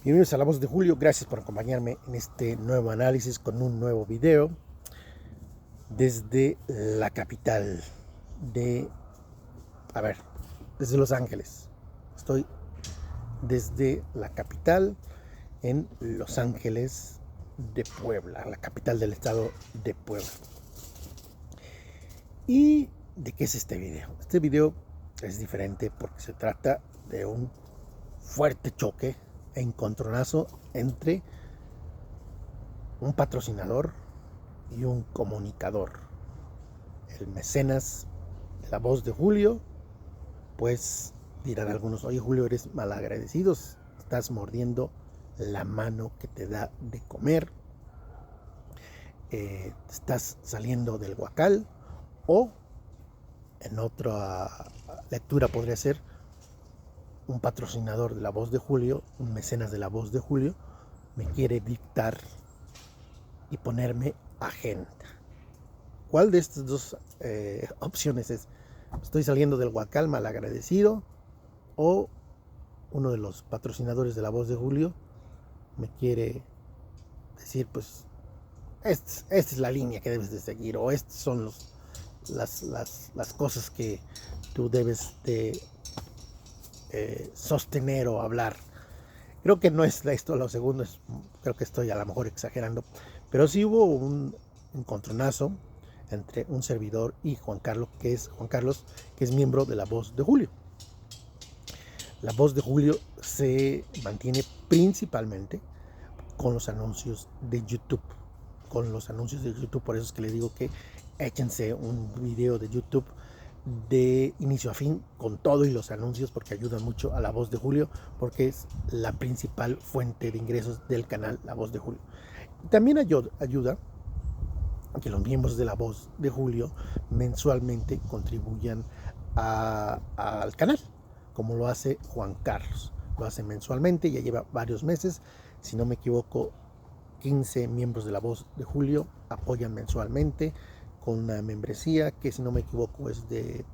Bienvenidos a La Voz de Julio, gracias por acompañarme en este nuevo análisis con un nuevo video desde la capital de, desde Los Ángeles. Estoy desde la capital en Los Ángeles de Puebla, la capital del estado de Puebla. ¿Y de qué es este video? Este video es diferente porque se trata de un fuerte choque e encontronazo entre un patrocinador y un comunicador. El mecenas de La Voz de Julio, pues dirán algunos: oye Julio, eres malagradecido, estás mordiendo la mano que te da de comer, estás saliendo del huacal. O en otra lectura podría ser: un patrocinador de La Voz de Julio, un mecenas de La Voz de Julio, me quiere dictar y ponerme agenda. ¿Cuál de estas dos opciones es? ¿Estoy saliendo del huacal malagradecido? ¿O uno de los patrocinadores de La Voz de Julio me quiere decir, pues, esta es la línea que debes de seguir, o estas son las cosas que tú debes de sostener o hablar? Creo que no es esto lo segundo, creo que estoy a lo mejor exagerando, pero sí hubo un encontronazo entre un servidor y Juan Carlos, que es miembro de La Voz de Julio. La Voz de Julio se mantiene principalmente con los anuncios de YouTube. Por eso es que les digo que échense un video de YouTube de inicio a fin con todo y los anuncios, porque ayudan mucho a La Voz de Julio, porque es la principal fuente de ingresos del canal La Voz de Julio. También ayuda a que los miembros de La Voz de Julio mensualmente contribuyan al canal, como lo hace Juan Carlos. Lo hace mensualmente, ya lleva varios meses, si no me equivoco 15 miembros de La Voz de Julio apoyan mensualmente con una membresía que, si no me equivoco, es de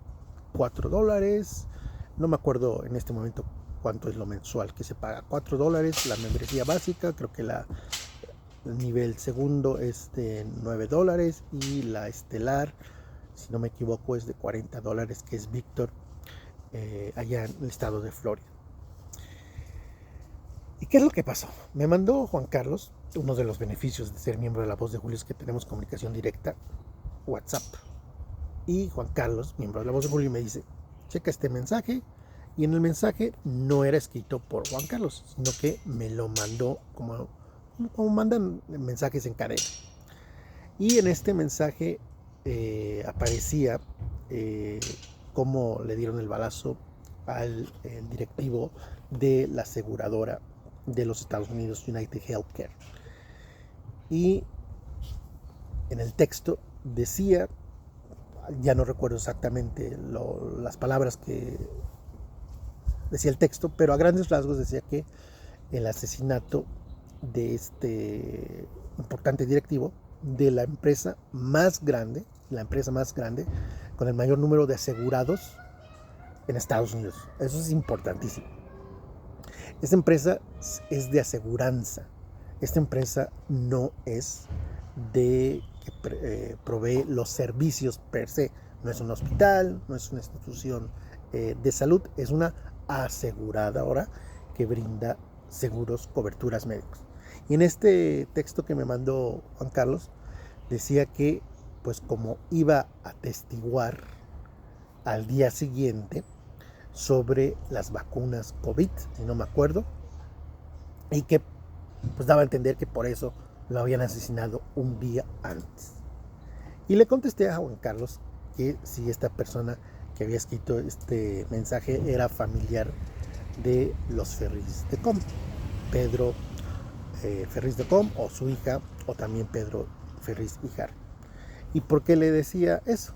$4. No me acuerdo en este momento cuánto es lo mensual que se paga. $4 la membresía básica, creo que el nivel segundo es de $9 y la estelar, si no me equivoco, es de $40, que es Víctor, allá en el estado de Florida. ¿Y qué es lo que pasó? Me mandó Juan Carlos, uno de los beneficios de ser miembro de La Voz de Julio es que tenemos comunicación directa, WhatsApp. Y Juan Carlos, miembro de La Voz de Julio, me dice: checa este mensaje. Y en el mensaje no era escrito por Juan Carlos, sino que me lo mandó como mandan mensajes en cadena. Y en este mensaje aparecía cómo le dieron el balazo al directivo de la aseguradora de los Estados Unidos, United Healthcare. Y en el texto decía, ya no recuerdo exactamente las palabras que decía el texto, pero a grandes rasgos decía que el asesinato de este importante directivo de la empresa más grande con el mayor número de asegurados en Estados Unidos. Eso es importantísimo. Esta empresa es de aseguranza. Esta empresa no es de que provee los servicios per se. No es un hospital, no es una institución de salud, es una aseguradora que brinda seguros, coberturas médicas. Y en este texto que me mandó Juan Carlos decía que, pues, como iba a atestiguar al día siguiente sobre las vacunas COVID, si no me acuerdo, y que pues daba a entender que por eso lo habían asesinado un día antes. Y le contesté a Juan Carlos que si esta persona que había escrito este mensaje era familiar de los Ferriz de Com, Pedro Ferriz de Com, o su hija, o también Pedro Ferriz y Harry. ¿Y por qué le decía eso?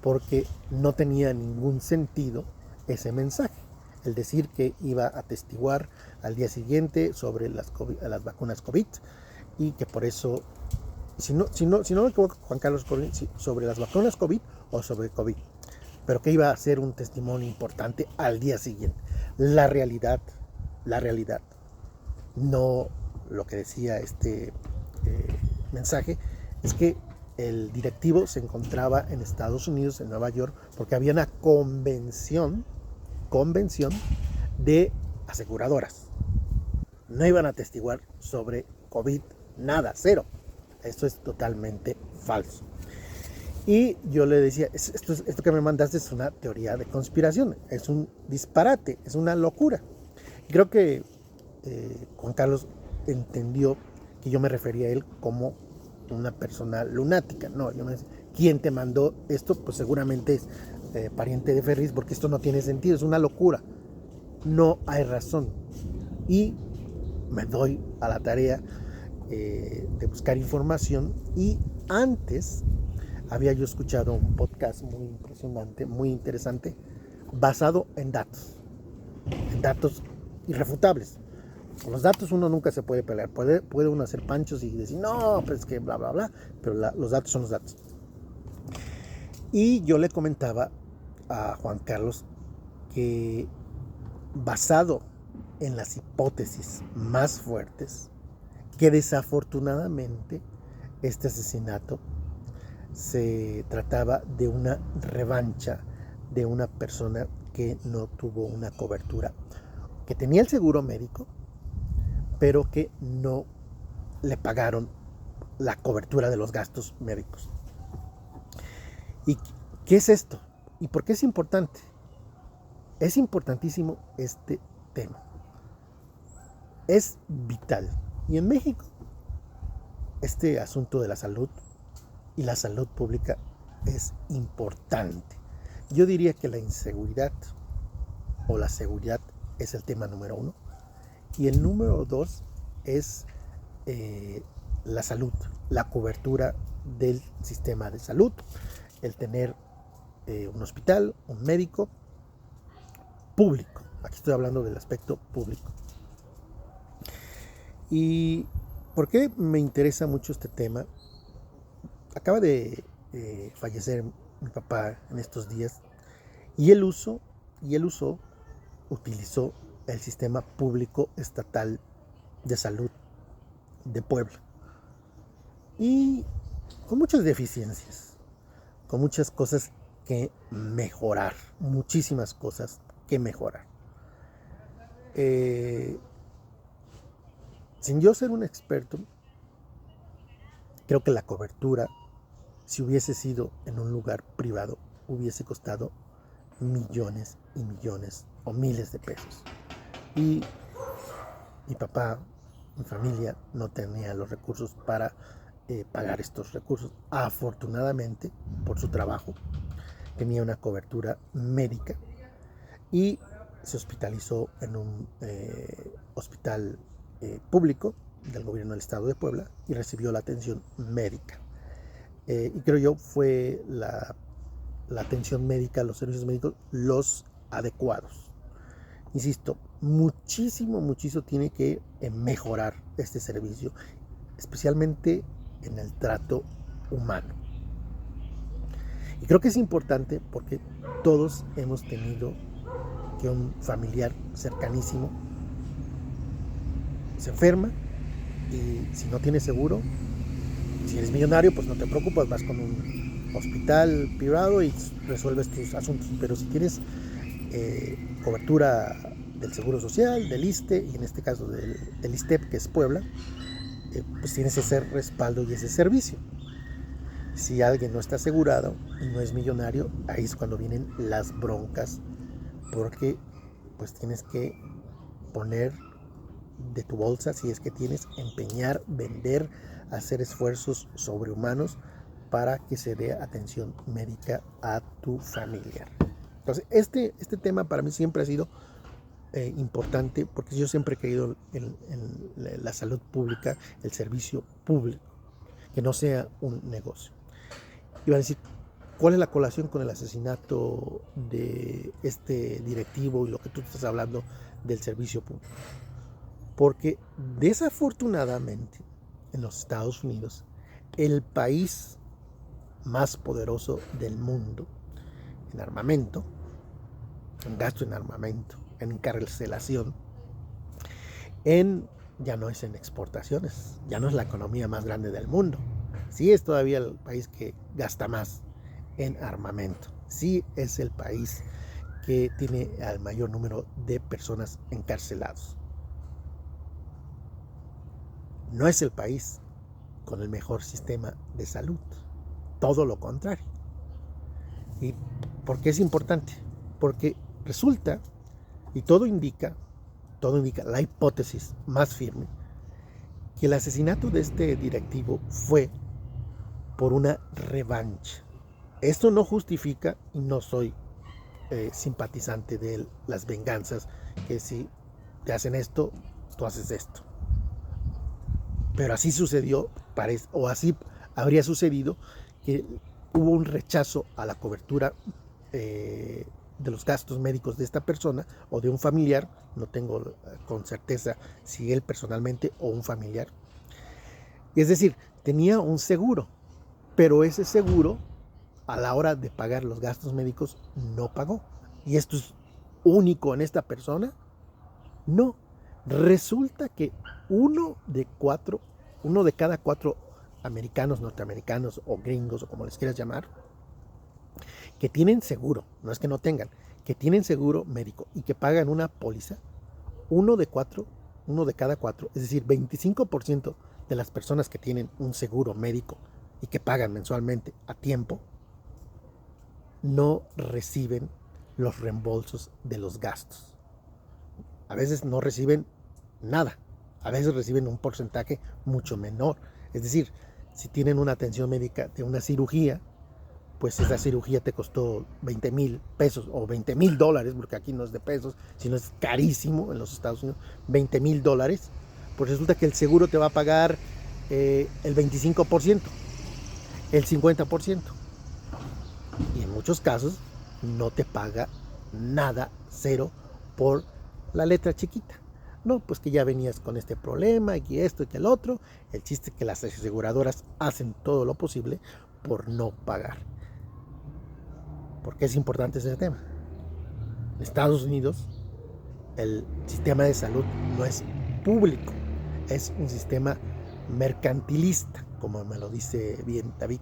Porque no tenía ningún sentido ese mensaje, el decir que iba a atestiguar al día siguiente sobre las vacunas COVID, y que por eso, si no me equivoco, Juan Carlos, sobre las vacunas COVID o sobre COVID, pero que iba a ser un testimonio importante al día siguiente. La realidad No, lo que decía mensaje es que el directivo se encontraba en Estados Unidos, en Nueva York, porque había una convención de aseguradoras. No iban a atestiguar sobre COVID, nada, cero. Esto es totalmente falso. Y yo le decía, esto que me mandaste es una teoría de conspiración, es un disparate, es una locura. Creo que Juan Carlos entendió que yo me refería a él como una persona lunática. No, yo me decía, ¿quién te mandó esto? Pues seguramente es pariente de Ferris, porque esto no tiene sentido, es una locura. No hay razón. Y me doy a la tarea de buscar información, y antes había yo escuchado un podcast muy impresionante, muy interesante, basado en datos irrefutables. Con los datos uno nunca se puede pelear, puede uno hacer panchos y decir, no, pues que bla, bla, bla, pero los datos son los datos. Y yo le comentaba a Juan Carlos que, basado en las hipótesis más fuertes, que desafortunadamente este asesinato se trataba de una revancha de una persona que no tuvo una cobertura, que tenía el seguro médico, pero que no le pagaron la cobertura de los gastos médicos. ¿Y qué es esto? ¿Y por qué es importante? Es importantísimo este tema. Es vital. Y en México, este asunto de la salud y la salud pública es importante. Yo diría que la inseguridad o la seguridad es el tema número 1. Y el número 2 es la salud, la cobertura del sistema de salud, el tener un hospital, un médico público. Aquí estoy hablando del aspecto público. ¿Y por qué me interesa mucho este tema? Acaba de fallecer mi papá en estos días, y él utilizó el sistema público estatal de salud de Puebla, y con muchas deficiencias, con muchas cosas que mejorar, muchísimas cosas que mejorar. Sin yo ser un experto, creo que la cobertura, si hubiese sido en un lugar privado, hubiese costado millones y millones o miles de pesos. Y mi papá, mi familia, no tenía los recursos para pagar estos recursos. Afortunadamente, por su trabajo, tenía una cobertura médica y se hospitalizó en un hospital público del gobierno del estado de Puebla y recibió la atención médica. Y creo yo fue la atención médica, los servicios médicos, los adecuados. Insisto, muchísimo tiene que mejorar este servicio, especialmente en el trato humano. Y creo que es importante porque todos hemos tenido que un familiar cercanísimo se enferma, y si no tienes seguro, si eres millonario, pues no te preocupas, vas con un hospital privado y resuelves tus asuntos. Pero si tienes cobertura del Seguro Social, del ISSSTE, y en este caso del ISSSTEP, que es Puebla, pues tienes ese respaldo y ese servicio. Si alguien no está asegurado y no es millonario, ahí es cuando vienen las broncas, porque pues tienes que poner de tu bolsa, si es que tienes, empeñar, vender, hacer esfuerzos sobrehumanos para que se dé atención médica a tu familiar. Entonces, este tema para mí siempre ha sido importante, porque yo siempre he creído en la salud pública, el servicio público, que no sea un negocio. Iba a decir, ¿cuál es la colación con el asesinato de este directivo y lo que tú estás hablando del servicio público? Porque desafortunadamente en los Estados Unidos, el país más poderoso del mundo en armamento, en gasto en armamento, en encarcelación, en ya no es en exportaciones, ya no es la economía más grande del mundo. Sí es todavía el país que gasta más en armamento. Sí es el país que tiene el mayor número de personas encarcelados. No es el país con el mejor sistema de salud. Todo lo contrario. ¿Y por qué es importante? Porque resulta, y todo indica la hipótesis más firme, que el asesinato de este directivo fue por una revancha. Esto no justifica, y no soy simpatizante de las venganzas, que si te hacen esto, tú haces esto. Pero así sucedió, o así habría sucedido, que hubo un rechazo a la cobertura de los gastos médicos de esta persona o de un familiar. No tengo con certeza si él personalmente o un familiar. Es decir, tenía un seguro, pero ese seguro a la hora de pagar los gastos médicos no pagó. ¿Y esto es único en esta persona? No. Resulta que uno de cada cuatro americanos, norteamericanos o gringos o como les quieras llamar, que tienen seguro, no es que no tengan, que tienen seguro médico y que pagan una póliza, uno de cada cuatro, es decir, 25% de las personas que tienen un seguro médico y que pagan mensualmente a tiempo, no reciben los reembolsos de los gastos. A veces no reciben nada, a veces reciben un porcentaje mucho menor. Es decir, si tienen una atención médica de una cirugía, pues esa cirugía te costó 20,000 pesos o 20,000 dólares, porque aquí no es de pesos, sino es carísimo en los Estados Unidos, 20,000 dólares, pues resulta que el seguro te va a pagar el 25%, el 50%. Y en muchos casos no te paga nada, cero, por la letra chiquita. No, pues que ya venías con este problema, y que esto y que el otro. El chiste es que las aseguradoras hacen todo lo posible por no pagar. ¿Por qué es importante ese tema? En Estados Unidos el sistema de salud no es público, es un sistema mercantilista, como me lo dice bien David.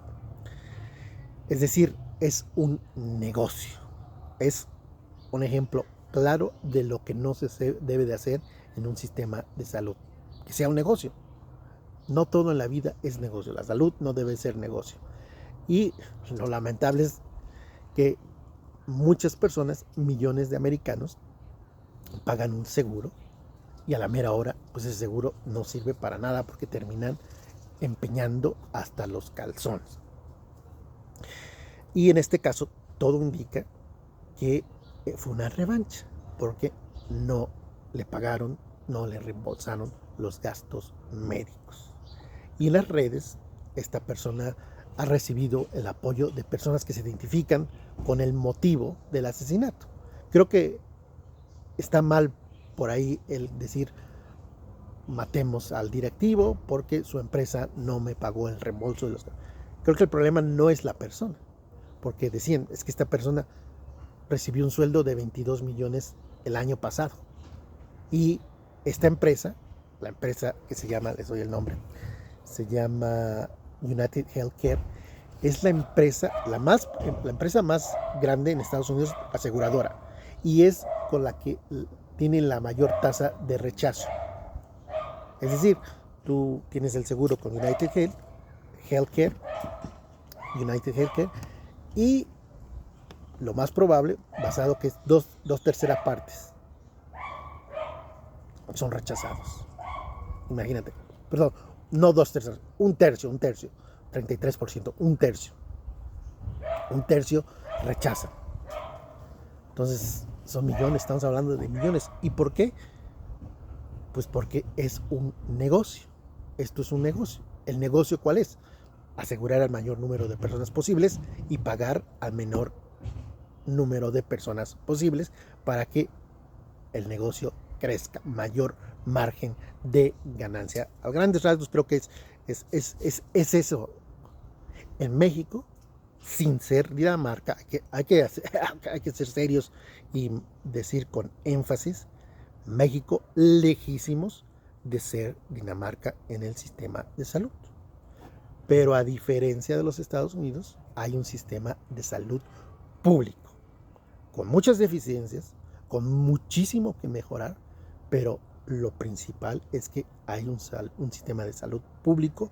Es decir, es un negocio. Es un ejemplo claro de lo que no se debe de hacer en un sistema de salud. Que sea un negocio. No todo en la vida es negocio. La salud no debe ser negocio. Y lo lamentable es que muchas personas, millones de americanos, pagan un seguro y a la mera hora, pues ese seguro no sirve para nada porque terminan empeñando hasta los calzones. Y en este caso, todo indica que fue una revancha, porque no le pagaron, no le reembolsaron los gastos médicos. Y en las redes, esta persona ha recibido el apoyo de personas que se identifican con el motivo del asesinato. Creo que está mal por ahí el decir matemos al directivo porque su empresa no me pagó el reembolso de los... Creo que el problema no es la persona, porque decían, es que esta persona recibió un sueldo de 22 millones el año pasado. Y esta empresa, la empresa que se llama, les doy el nombre, se llama United Healthcare, es la empresa más grande en Estados Unidos, aseguradora, y es con la que tiene la mayor tasa de rechazo. Es decir, tú tienes el seguro con United Healthcare, y lo más probable, basado que es dos terceras partes, son rechazados. Imagínate, perdón, no dos terceras, un tercio, 33%, un tercio rechazan. Entonces, son millones, estamos hablando de millones. ¿Y por qué? Pues porque es un negocio. Esto es un negocio. ¿El negocio cuál es? Asegurar al mayor número de personas posibles y pagar al menor número de personas posibles para que el negocio crezca, mayor margen de ganancia. A grandes rasgos creo que es eso. En México, sin ser Dinamarca, hay que ser serios y decir con énfasis, México lejísimos de ser Dinamarca en el sistema de salud. Pero a diferencia de los Estados Unidos, hay un sistema de salud público, con muchas deficiencias, con muchísimo que mejorar, pero lo principal es que hay un sistema de salud público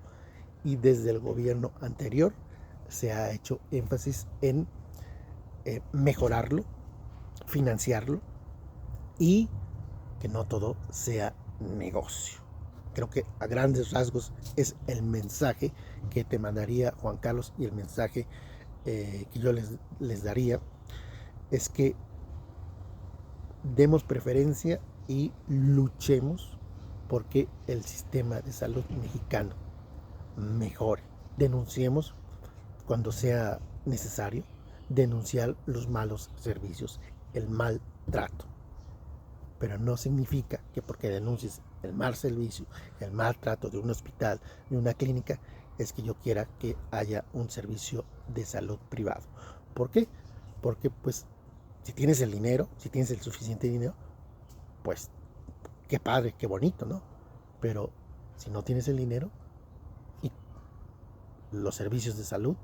y desde el gobierno anterior se ha hecho énfasis en mejorarlo, financiarlo y que no todo sea negocio. Creo que a grandes rasgos es el mensaje que te mandaría Juan Carlos, y el mensaje que yo les daría es que demos preferencia y luchemos porque el sistema de salud mexicano mejore. Denunciemos cuando sea necesario, denunciar los malos servicios, el maltrato. Pero no significa que porque denuncies el mal servicio, el maltrato de un hospital, de una clínica, es que yo quiera que haya un servicio de salud privado. ¿Por qué? Porque pues si tienes el dinero, si tienes el suficiente dinero, pues qué padre, qué bonito, ¿no? Pero si no tienes el dinero, y los servicios de salud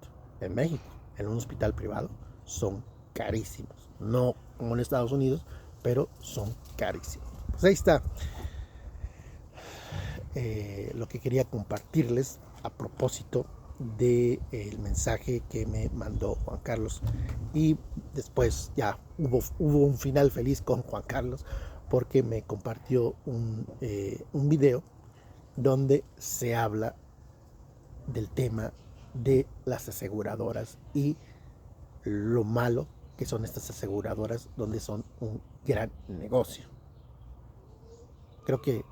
en México, en un hospital privado, son carísimos. No como en Estados Unidos, pero son carísimos. Pues ahí está lo que quería compartirles a propósito del mensaje que me mandó Juan Carlos. Y después ya hubo un final feliz con Juan Carlos, porque me compartió un video donde se habla del tema de las aseguradoras y lo malo que son estas aseguradoras, donde son un gran negocio. Creo que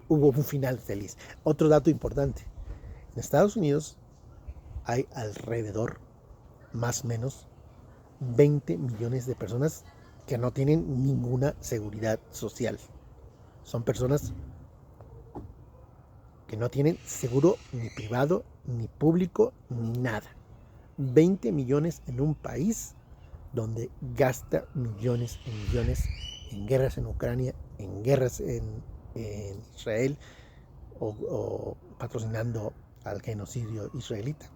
hubo un final feliz. Otro dato importante: en Estados Unidos hay alrededor, más o menos, 20 millones de personas que no tienen ninguna seguridad social. Son personas que no tienen seguro ni privado, ni público, ni nada. 20 millones en un país donde gasta millones y millones en guerras en Ucrania, en guerras en Israel, o patrocinando al genocidio israelita.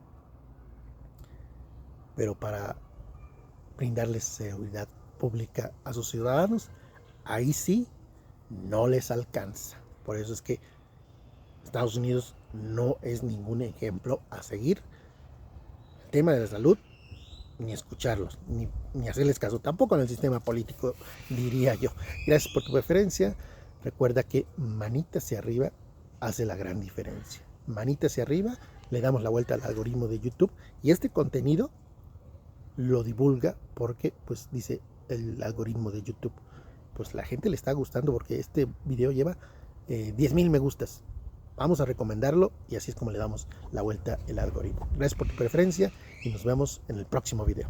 Pero para brindarles seguridad pública a sus ciudadanos, ahí sí no les alcanza. Por eso es que Estados Unidos no es ningún ejemplo a seguir. El tema de la salud, ni escucharlos, ni hacerles caso, tampoco en el sistema político, diría yo. Gracias por tu preferencia. Recuerda que manita hacia arriba hace la gran diferencia. Manita hacia arriba, le damos la vuelta al algoritmo de YouTube, y este contenido lo divulga porque, pues, dice el algoritmo de YouTube, pues la gente le está gustando porque este video lleva 10,000 me gustas. Vamos a recomendarlo, y así es como le damos la vuelta al algoritmo. Gracias por tu preferencia y nos vemos en el próximo video.